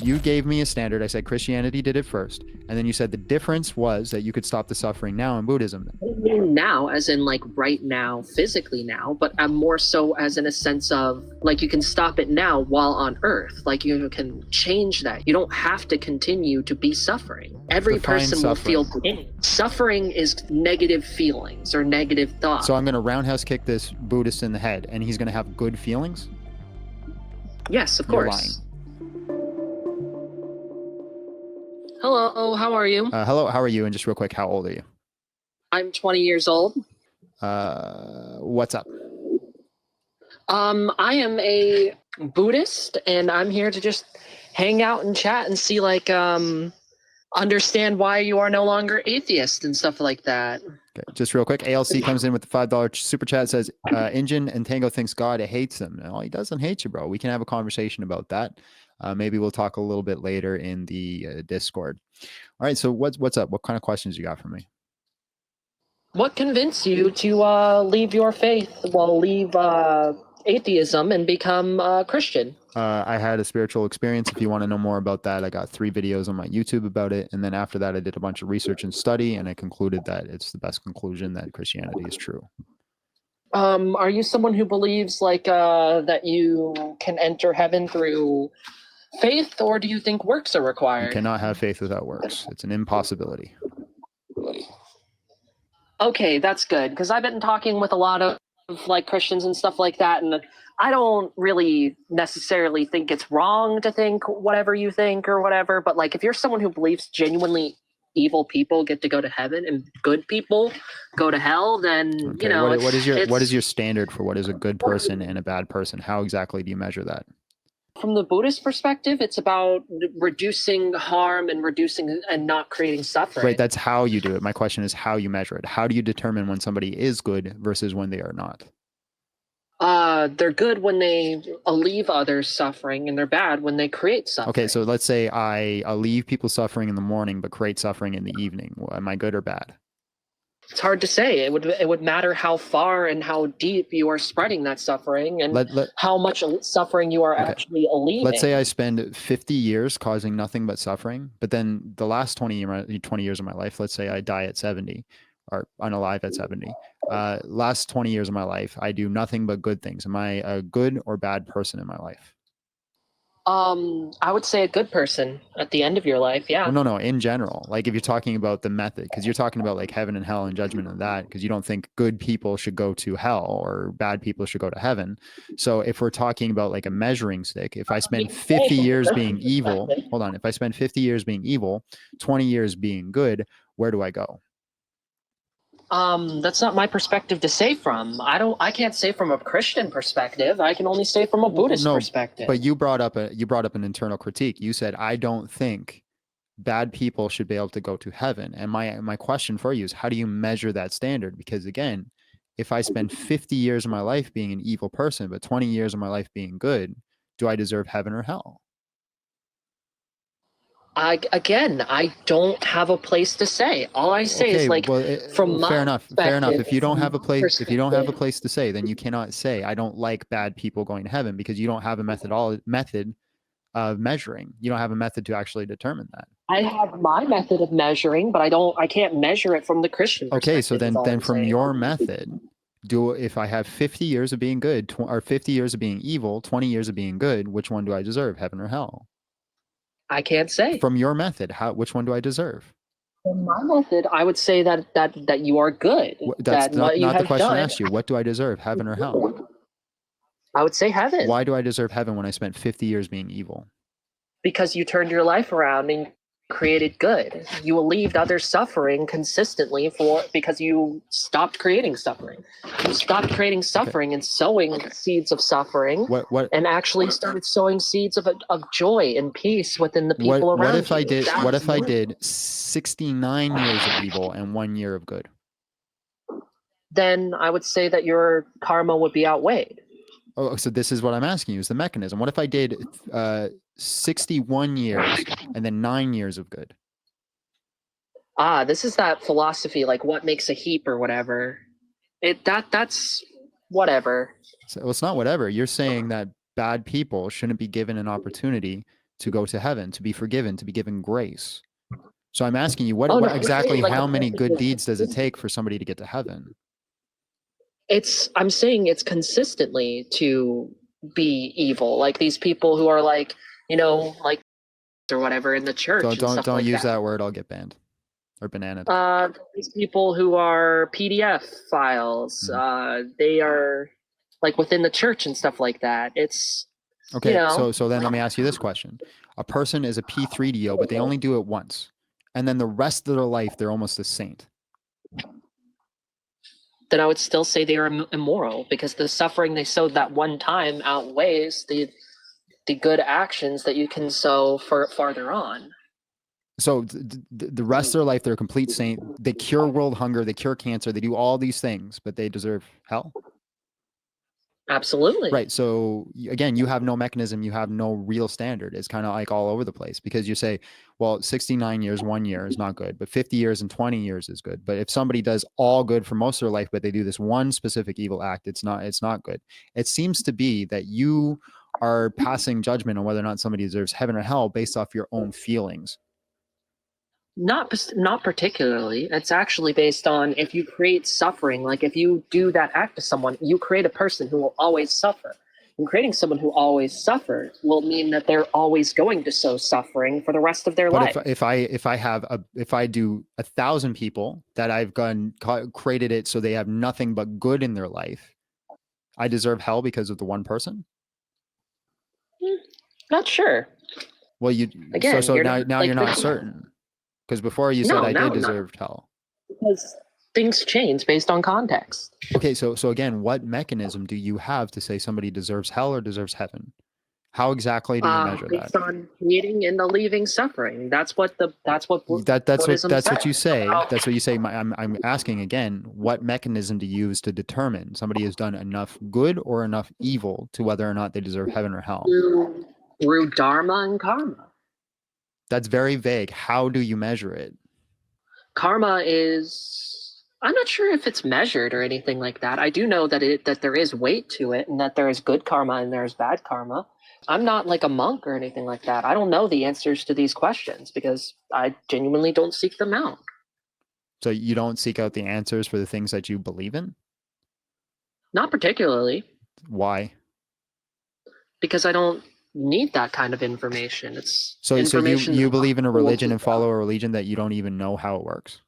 You gave me a standard. I said Christianity did it first. And then you said the difference was that you could stop the suffering now in Buddhism. I don't mean now, as in like right now, physically now, but I'm more so as in a sense of like you can stop it now while on Earth. Like you can change that. You don't have to continue to be suffering. Every Define person will feel suffering. pain. Suffering is negative feelings or negative thoughts. So I'm going to roundhouse kick this Buddhist in the head, and he's going to have good feelings? Yes, of You're course. Hello, how are you? Hello, how are you? And just real quick, how old are you? I'm 20 years old. What's up? I am a Buddhist, and I'm here to just hang out and chat and see, like, understand why you are no longer atheist and stuff like that. Okay, just real quick, ALC comes in with the $5 super chat, says, Injin and Tango thinks God hates him. No, he doesn't hate you, bro. We can have a conversation about that. Maybe we'll talk a little bit later in the Discord. All right, so what's up? What kind of questions you got for me? What convinced you to leave your faith, leave atheism and become Christian? I had a spiritual experience. If you want to know more about that, I got 3 videos on my YouTube about it. And then after that, I did a bunch of research and study, and I concluded that it's the best conclusion that Christianity is true. Are you someone who believes like that you can enter heaven through faith, or do you think works are You required? cannot have faith without works. It's an impossibility. Okay, that's good, because I've been talking with a lot of like Christians and stuff like that, and I don't really necessarily think it's wrong to think whatever you think or whatever, but like if you're someone who believes genuinely evil people get to go to heaven and good people go to hell, then Okay. you know what is your standard for what is a good person and a bad person? How exactly do you measure that? From the Buddhist perspective, it's about reducing harm and reducing and not creating suffering. Right, that's how you do it. My question is how you measure it. How do you determine when somebody is good versus when they are not? They're good when they alleviate others' suffering, and they're bad when they create suffering. Okay, so let's say I alleviate people suffering in the morning but create suffering in the evening. Am I good or bad? It's hard to say. It would matter how far and how deep you are spreading that suffering, and how much suffering you are actually alleviating. Let's say I spend 50 years causing nothing but suffering, but then the last 20 years of my life, let's say I die at 70 or unalive at 70. Last 20 years of my life, I do nothing but good things. Am I a good or bad person in my life? I would say a good person at the end of your life. Yeah. Well, no, in general, like if you're talking about the method, because you're talking about like heaven and hell and judgment and that, because you don't think good people should go to hell or bad people should go to heaven. So if we're talking about like a measuring stick, if I spend 50 years being evil, hold on, if I spend 50 years being evil, 20 years being good, where do I go? That's not my perspective to say from. I can't say from a Christian perspective. I can only say from a Buddhist perspective. But you brought up an internal critique. You said, I don't think bad people should be able to go to heaven. And my question for you is, how do you measure that standard? Because again, if I spend 50 years of my life being an evil person, but 20 years of my life being good, do I deserve heaven or hell? I don't have a place to say. All I say is like, from my fair enough. If you don't have a place, to say, then you cannot say I don't like bad people going to heaven, because you don't have a method of measuring. You don't have a method to actually determine that. I have my method of measuring, but I can't measure it from the Christian perspective. Okay, so then from your method, if I have 50 years of being good or 50 years of being evil, 20 years of being good, which one do I deserve, heaven or hell? I can't say. From your method, which one do I deserve? From my method, I would say that you are good. That's not the question I asked you. What do I deserve, heaven or hell? I would say heaven. Why do I deserve heaven when I spent 50 years being evil? Because you turned your life around and created good. You alleviated others' suffering consistently because you stopped creating suffering. You stopped creating suffering and sowing seeds of suffering. And actually started sowing seeds of joy and peace within the people around you. What if I did 69 years of evil and 1 year of good? Then I would say that your karma would be outweighed. Oh, so this is what I'm asking you, is the mechanism. What if I did 61 years and then 9 years of good? This is that philosophy, like what makes a heap or whatever. That's whatever. So it's not whatever. You're saying that bad people shouldn't be given an opportunity to go to heaven, to be forgiven, to be given grace. So I'm asking you, Oh, what no, exactly, like how the many person good is deeds does it take for somebody to get to heaven? I'm saying it's consistently to be evil. Like these people who are like, like or whatever in the church and stuff Don't like use that. that word. I'll get banned or bananaed. These people who are PDF files, they are like within the church and stuff like that. It's, Okay, so then let me ask you this question. A person is a P3DO, but they only do it once. And then the rest of their life, they're almost a saint. then I would still say they are immoral because the suffering they sowed that one time outweighs the good actions that you can sow for farther on. So the rest of their life, they're a complete saint. They cure world hunger. They cure cancer. They do all these things, but they deserve hell. Absolutely. Right. So again, you have no mechanism. You have no real standard. It's kind of like all over the place because you say, well, 69 years, 1 year is not good, but 50 years and 20 years is good. But if somebody does all good for most of their life, but they do this one specific evil act, it's not good. It seems to be that you are passing judgment on whether or not somebody deserves heaven or hell based off your own feelings. Not particularly. It's actually based on if you create suffering, like if you do that act to someone, you create a person who will always suffer. And creating someone who always suffers will mean that they're always going to sow suffering for the rest of their life. But if I do 1,000 people that I've created it so they have nothing but good in their life, I deserve hell because of the one person? Not sure. Well, Again, so you're now not, like, you're not certain because before you said No, I no, did no. deserve hell. Because things change based on context. Okay, so again, what mechanism do you have to say somebody deserves hell or deserves heaven? How exactly do you measure that? Based on creating and the leaving suffering. That's what Buddhism That's what says. you say. That's what you say. I'm asking again, what mechanism to use to determine somebody has done enough good or enough evil to whether or not they deserve heaven or hell? Through dharma and karma. That's very vague. How do you measure it? Karma is, I'm not sure if it's measured or anything like that. I do know that there is weight to it and that there is good karma and there is bad karma. I'm not like a monk or anything like that. I don't know the answers to these questions because I genuinely don't seek them out. So you don't seek out the answers for the things that you believe in? Not particularly. Why? Because I don't need that kind of information. It's So information you that believe in a I will religion seek and follow out. a religion that you don't even know how it works?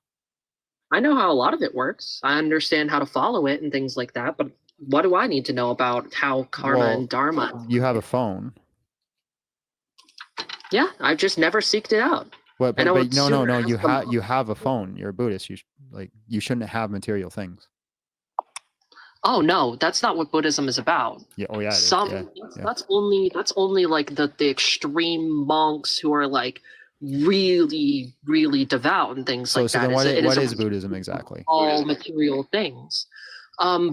I know how a lot of it works. I understand how to follow it and things like that, but what do I need to know about how karma and Well, dharma? you have a phone. Yeah, I've just never seeked it out. What? And I But would sooner no. ask them. You have a phone. You're a Buddhist. You shouldn't have material things. Oh no, that's not what Buddhism is about. Yeah. Oh yeah, it is. Some Yeah. Yeah. that's only like the extreme monks who are like really really devout and things So like that. then It what is is Buddhism exactly? all material things.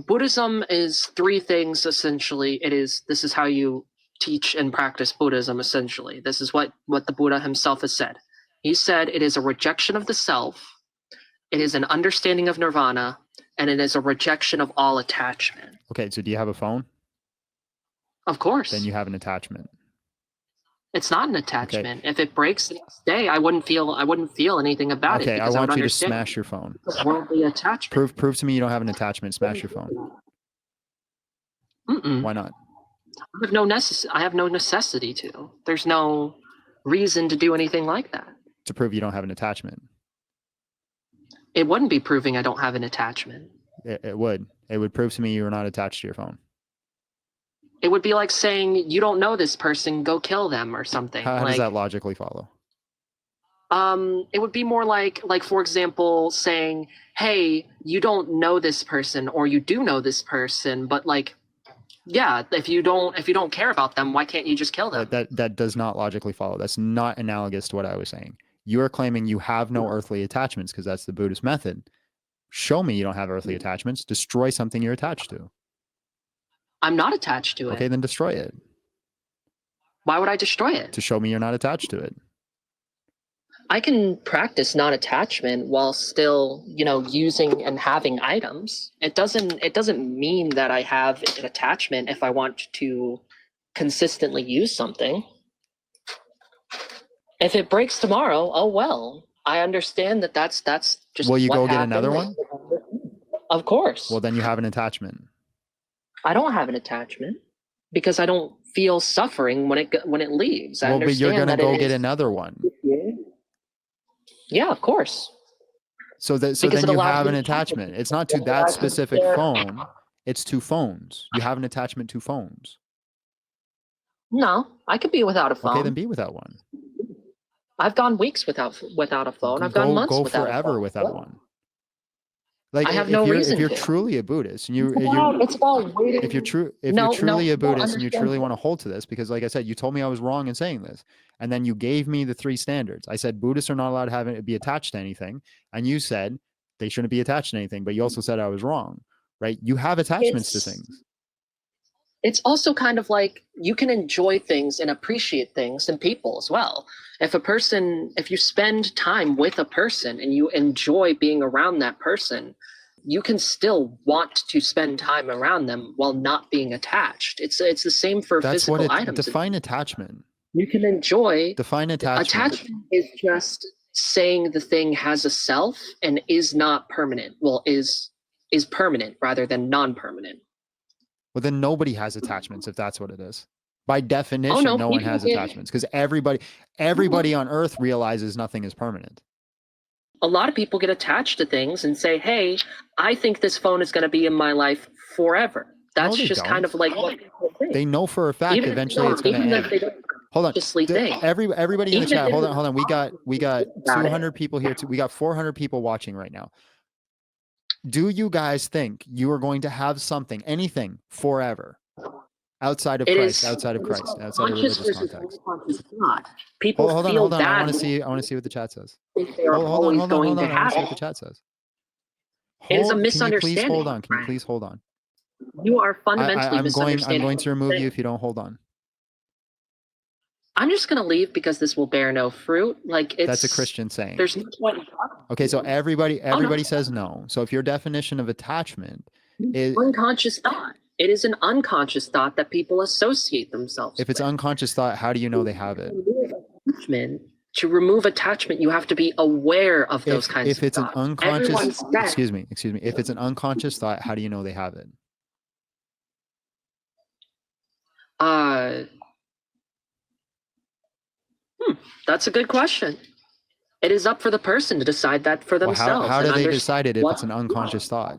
Buddhism is three things essentially. This is how you teach and practice Buddhism essentially. This is what the Buddha himself has said. He said it is a rejection of the self, it is an understanding of nirvana, and it is a rejection of all attachment. Okay. So do you have a phone? Of course. Then you have an attachment. It's not an attachment. Okay. If it breaks the next day, I wouldn't feel anything about it Okay. I because I would want you to understand smash your phone. worldly attachment. Prove to me you don't have an attachment. Smash your phone. Mm-mm. Why not? I have no necessity to. There's no reason to do anything like that. To prove you don't have an attachment. It wouldn't be proving I don't have an attachment. It would. It would prove to me you're not attached to your phone. It would be like saying you don't know this person, go kill them or something. How does that logically follow? It would be more like for example, saying, "Hey, you don't know this person, or you do know this person, but like, yeah, if you don't care about them, why can't you just kill them?" That does not logically follow. That's not analogous to what I was saying. You are claiming you have no earthly attachments because that's the Buddhist method. Show me you don't have earthly attachments. Destroy something you're attached to. I'm not attached to it. Okay, then destroy it. Why would I destroy it? To show me you're not attached to it. I can practice non-attachment while still, using and having items. It doesn't mean that I have an attachment if I want to consistently use something. If it breaks tomorrow, oh well. I understand that that's just Will you what go get happened. another one? Of course. Well, then you have an attachment. I don't have an attachment because I don't feel suffering when it leaves. I Well, but you're understand gonna that go it get is. another one. Yeah, of course. So Because then it you allows have me an to attachment. It's not to it that allows me specific to- phone. It's to phones. You have an attachment to phones. No, I could be without a Okay, then phone. be without one. I've gone weeks without a phone. I've gone months Go without a forever phone. without one. Like I have no if reason you're to. truly a Buddhist and It's about waiting. if you're No, truly a no, Buddhist and you understand. truly want to hold to this, because like I said, you told me I was wrong in saying this, and then you gave me the 3 standards. I said Buddhists are not allowed to have it be attached to anything, and you said they shouldn't be attached to anything, but you also said I was wrong, right? You have attachments to things. It's also kind of like you can enjoy things and appreciate things in people as well. If you spend time with a person and you enjoy being around that person, you can still want to spend time around them while not being attached. It's the same for That's what physical it items. define attachment. You can enjoy. Define attachment. Attachment is just saying the thing has a self and is not permanent. Well, is permanent rather than non-permanent. Well, then nobody has attachments if that's what it is. By definition, no one has attachments because everybody on earth realizes nothing is permanent. A lot of people get attached to things and say, hey, I think this phone is going to be in my life forever. That's just kind of like what people think. They know for a fact eventually it's going to end. Hold on. Everybody in the chat, hold on. We got 200 people here. We got 400 people watching right now. Do you guys think you are going to have something, anything, forever? Outside of Christ, outside of religious context. People hold on. I want to see what the chat says. Hold on. I want to see what the chat says. It is a misunderstanding. Can you please hold on? You are fundamentally misunderstanding. I'm going to remove you if you don't hold on. I'm just going to leave because this will bear no fruit. That's a Christian saying. There's no point. Okay, so everybody says no. So if your definition of attachment is unconscious thought, it is an unconscious thought that people associate themselves. If it's unconscious thought, how do you know they have it? To remove attachment, you have to be aware of those kinds of thoughts. If it's an unconscious, excuse me. If it's an unconscious thought, how do you know they have it? That's a good question. It is up for the person to decide that for themselves. Well, how do they decide it if it's an unconscious thought?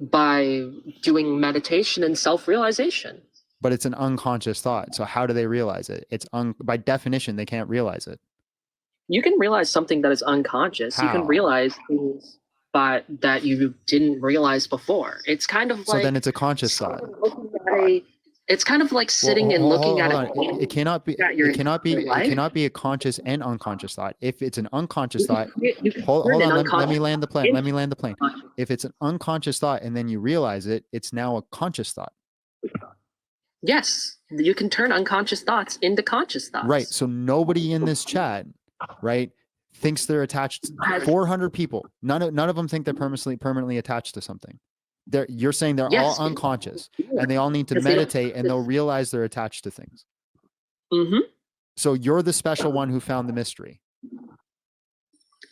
By doing meditation and self-realization. But it's an unconscious thought. So how do they realize it? It's by definition, they can't realize it. You can realize something that is unconscious. How? You can realize things that you didn't realize before. It's kind of like... So then it's a conscious thought. It's kind of like sitting and looking at it. It cannot be a conscious and unconscious thought. If it's an unconscious thought, hold on, let me land the plane. If it's an unconscious thought and then you realize it, it's now a conscious thought. Yes, you can turn unconscious thoughts into conscious thoughts. Right. So nobody in this chat, right, thinks they're attached. 400 people. None of them think they're permanently attached to something. You're saying they're all unconscious and they all need to meditate and they'll realize they're attached to things. Mm-hmm. So you're the special one who found the mystery.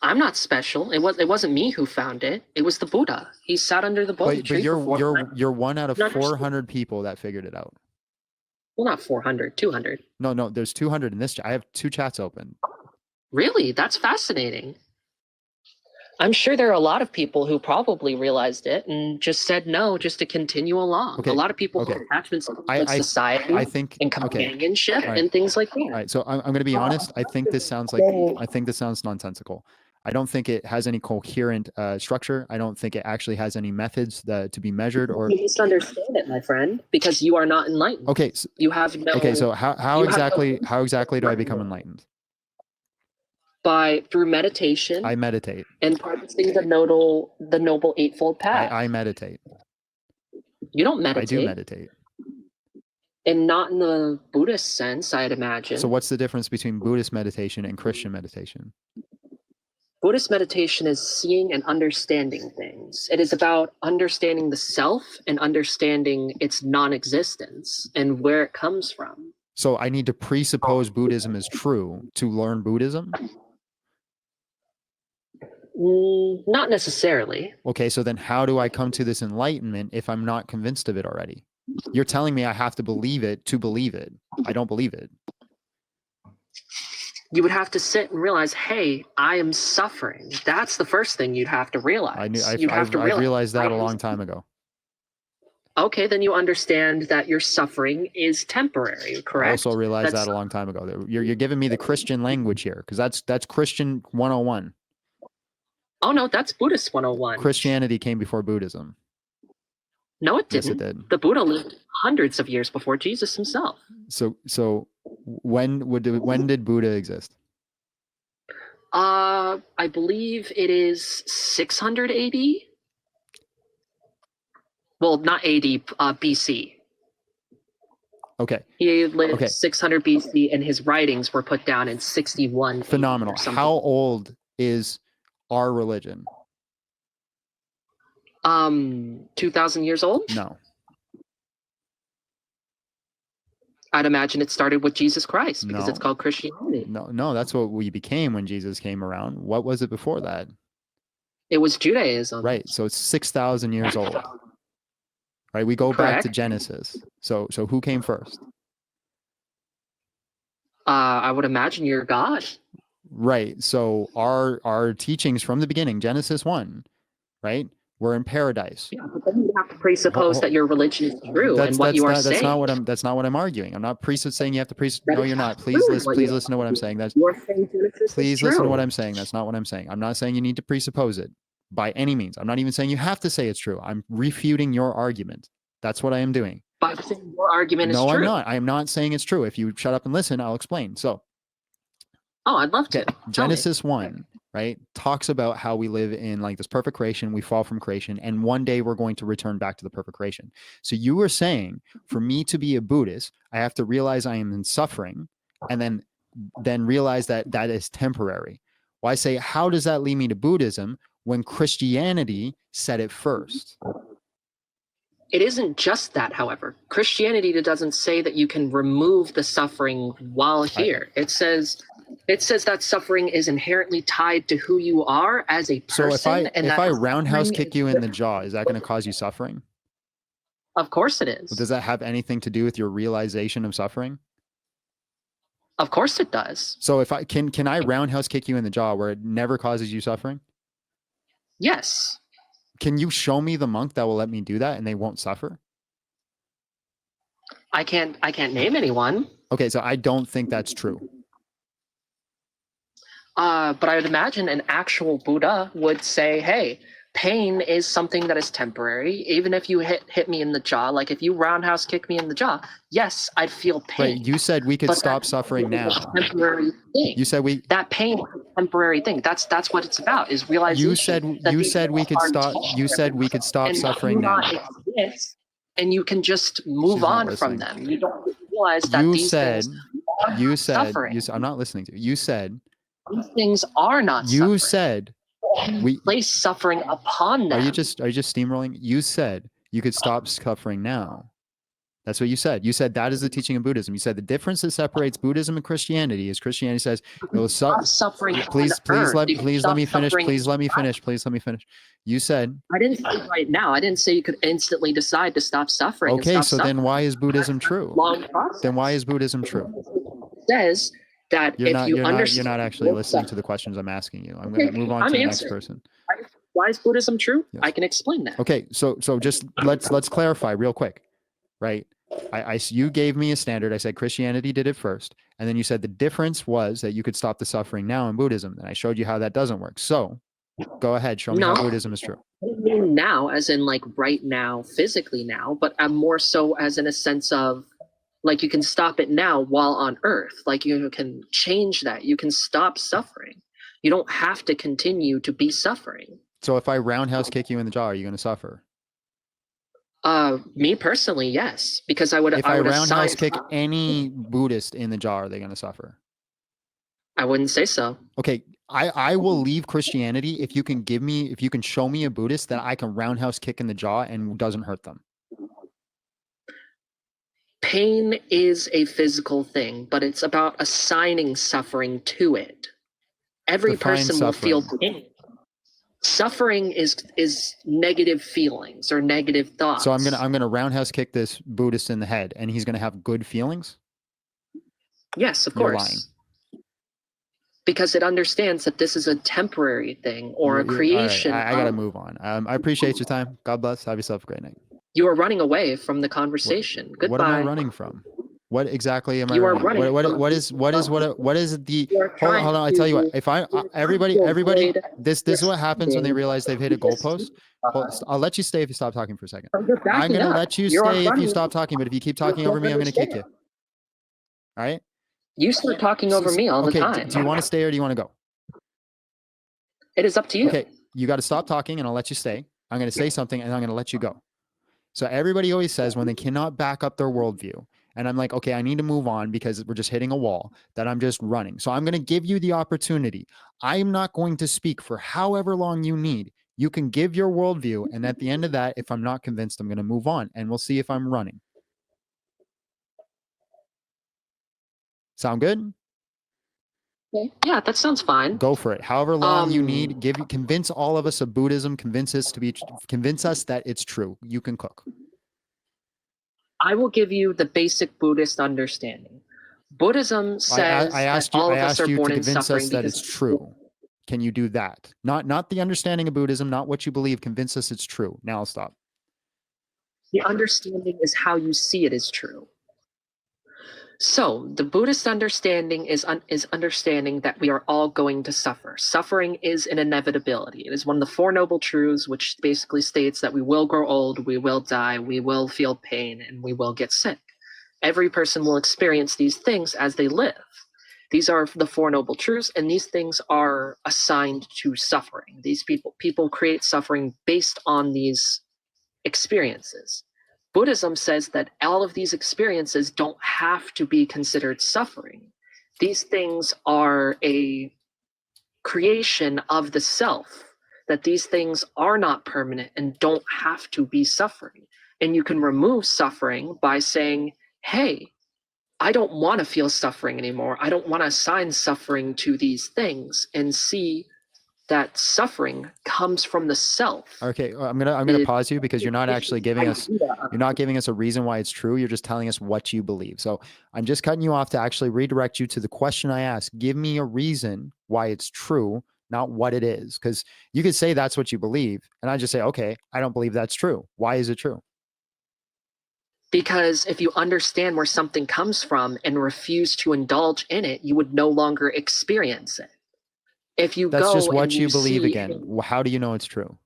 I'm not special. It wasn't me who found it. It was the Buddha. He sat under the Bodhi tree. But you're one out of 400 people that figured it out. Well, not 400, 200. No, there's 200 in this chat. I have 2 chats open. Really? That's fascinating. I'm sure there are a lot of people who probably realized it and just said no, just to continue along. Okay. A lot of people have attachments to society, and companionship and things like that. All right, so I'm going to be honest. I think this sounds nonsensical. I don't think it has any coherent structure. I don't think it actually has any methods to be measured. Or you misunderstand it, my friend, because you are not enlightened. Okay, so, you have no. Okay, so how exactly do I become enlightened? Through meditation. I meditate. And practicing the noble eightfold path. I meditate. You don't meditate. I do meditate. And not in the Buddhist sense, I'd imagine. So what's the difference between Buddhist meditation and Christian meditation? Buddhist meditation is seeing and understanding things. It is about understanding the self and understanding its non-existence and where it comes from. So I need to presuppose Buddhism is true to learn Buddhism? Not necessarily. Okay, so then how do I come to this enlightenment if I'm not convinced of it already? You're telling me I have to believe it to believe it. I don't believe it. You would have to sit and realize, hey, I am suffering. That's the first thing you'd have to realize. I realized that a long time ago. Okay, then you understand that your suffering is temporary, correct? I also realized that a long time ago. You're giving me the Christian language here, because that's Christian 101. Oh no, that's Buddhist 101. Christianity came before Buddhism. No, it didn't. Yes, it did. The Buddha lived hundreds of years before Jesus himself. So when did Buddha exist? I believe it is 600 AD. Well, not AD, BC. Okay. He lived 600 BC, and his writings were put down in 61. Phenomenal. How old is our religion? 2,000 years old? No. I'd imagine it started with Jesus Christ because it's called Christianity. No, that's what we became when Jesus came around. What was it before that? It was Judaism. Right. So it's 6,000 years old. Right. We go back to Genesis. So who came first? I would imagine you're God. Right. So our teachings from the beginning, Genesis 1, right? We're in paradise. Yeah, but then you have to presuppose that your religion is true and what you are saying. That's not what I'm arguing. I'm not saying you have to No, you're not. Please listen to what I'm saying. Please listen to what I'm saying. That's not what I'm saying. I'm not saying you need to presuppose it by any means. I'm not even saying you have to say it's true. I'm refuting your argument. That's what I am doing. By saying your argument is true. No, I'm not. I'm not saying it's true. If you shut up and listen, I'll explain. So, I'd love to. Genesis 1, right, talks about how we live in like this perfect creation, we fall from creation, and one day we're going to return back to the perfect creation. So you were saying for me to be a Buddhist, I have to realize I am in suffering and then realize that that is temporary. Well, I say, how does that lead me to Buddhism when Christianity said it first? It isn't just that, however. Christianity doesn't say that you can remove the suffering while here. It says that suffering is inherently tied to who you are as a person. So if I roundhouse kick you in the jaw, is that going to cause you suffering? Of course it is. Well, does that have anything to do with your realization of suffering? Of course it does. So if I can I roundhouse kick you in the jaw where it never causes you suffering? Yes. Can you show me the monk that will let me do that and they won't suffer? I can't name anyone. Okay, so I don't think that's true. But I would imagine an actual Buddha would say, hey, pain is something that is temporary. Even if you hit me in the jaw, like if you roundhouse kick me in the jaw, yes, I'd feel pain. Right, you said we could stop suffering now. Temporary thing. You said that pain is a temporary thing. That's what it's about, is realizing. You said we could stop suffering now. And you can just move on from them. You don't realize that these things are suffering. I'm not listening to you. You said these things are not suffering. You said we place suffering upon them. Are you just steamrolling? You said you could stop suffering now. That's what you said. You said that is the teaching of Buddhism. You said the difference that separates Buddhism and Christianity is Christianity says it will suffering. Please let me finish. You said I didn't say right now. I didn't say you could instantly decide to stop suffering. Okay, so then why is Buddhism true? Long process. Then why is Buddhism true? It says that you're not actually listening to the questions I'm asking you. I'm going to move on to the next person. Why is Buddhism true? Yes. I can explain that. Okay, so just let's clarify real quick, right? You gave me a standard. I said Christianity did it first, and then you said the difference was that you could stop the suffering now in Buddhism, and I showed you how that doesn't work. So, go ahead, show me how Buddhism is true. I don't mean now, as in like right now, physically now, but I'm more so as in a sense of like you can stop it now while on Earth. Like you can change that. You can stop suffering. You don't have to continue to be suffering. So if I roundhouse kick you in the jaw, are you going to suffer? Me personally, yes, because I would. If I roundhouse kick any Buddhist in the jaw, are they going to suffer? I wouldn't say so. Okay, I will leave Christianity if you can show me a Buddhist that I can roundhouse kick in the jaw and doesn't hurt them. pain is a physical thing, but it's about assigning suffering to it. Every Define person will feel suffering. pain. Suffering is negative feelings or negative thoughts. So I'm gonna roundhouse kick this Buddhist in the head, and he's gonna have good feelings. Yes, of You're course. lying. Because it understands that this is a temporary thing or a creation. All right. I gotta move on. I appreciate your time. God bless. Have yourself a great night. You are running away from the conversation. Goodbye. What am I running from? What exactly am I You are running? running. What is the? Hold on. I tell you what. If everybody, this is what happens when they realize they've hit a goalpost. I'll let you stay if you stop talking for a second. I'm gonna let you stay if you stop talking, but if you keep talking over me, I'm gonna kick you. All right. You start talking over me all the time. Do you want to stay or do you want to go? It is up to you. Okay, you got to stop talking and I'll let you stay. I'm going to say something and I'm going to let you go. So everybody always says when they cannot back up their worldview, and I'm like, okay, I need to move on because we're just hitting a wall, that I'm just running. So I'm going to give you the opportunity. I'm not going to speak for however long you need. You can give your worldview. And at the end of that, if I'm not convinced, I'm going to move on and we'll see if I'm running. Sound good? Yeah, that sounds fine. Go for it. However long you need, convince all of us of Buddhism, convince us that it's true. You can cook. I will give you the basic Buddhist understanding. Buddhism says I asked you to convince us that it's true. Can you do that? Not the understanding of Buddhism, not what you believe. Convince us it's true. Now I'll stop. The understanding is how you see it is true. So the Buddhist understanding is understanding that we are all going to suffer. Suffering is an inevitability. It is one of the Four Noble Truths, which basically states that we will grow old, we will die, we will feel pain, and we will get sick. Every person will experience these things as they live. These are the Four Noble Truths, and these things are assigned to suffering. These people create suffering based on these experiences. Buddhism says that all of these experiences don't have to be considered suffering. These things are a creation of the self, that these things are not permanent and don't have to be suffering. And you can remove suffering by saying, hey, I don't want to feel suffering anymore. I don't want to assign suffering to these things, and see that suffering comes from the self. Okay, I'm gonna pause you because you're not actually giving us a reason why it's true. You're just telling us what you believe. So I'm just cutting you off to actually redirect you to the question I asked. Give me a reason why it's true, not what it is. Because you could say that's what you believe, and I just say, okay, I don't believe that's true. Why is it true? Because if you understand where something comes from and refuse to indulge in it, you would no longer experience it. If you That's go just what and you believe again. How do you know it's true?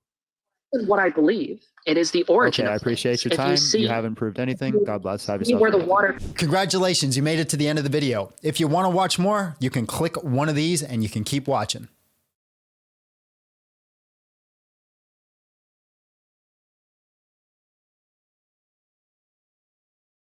What I believe. It is the origin. Okay, I appreciate your time. You haven't proved anything. God bless. Have yourself where the water. Congratulations, you made it to the end of the video. If you want to watch more, you can click one of these and you can keep watching.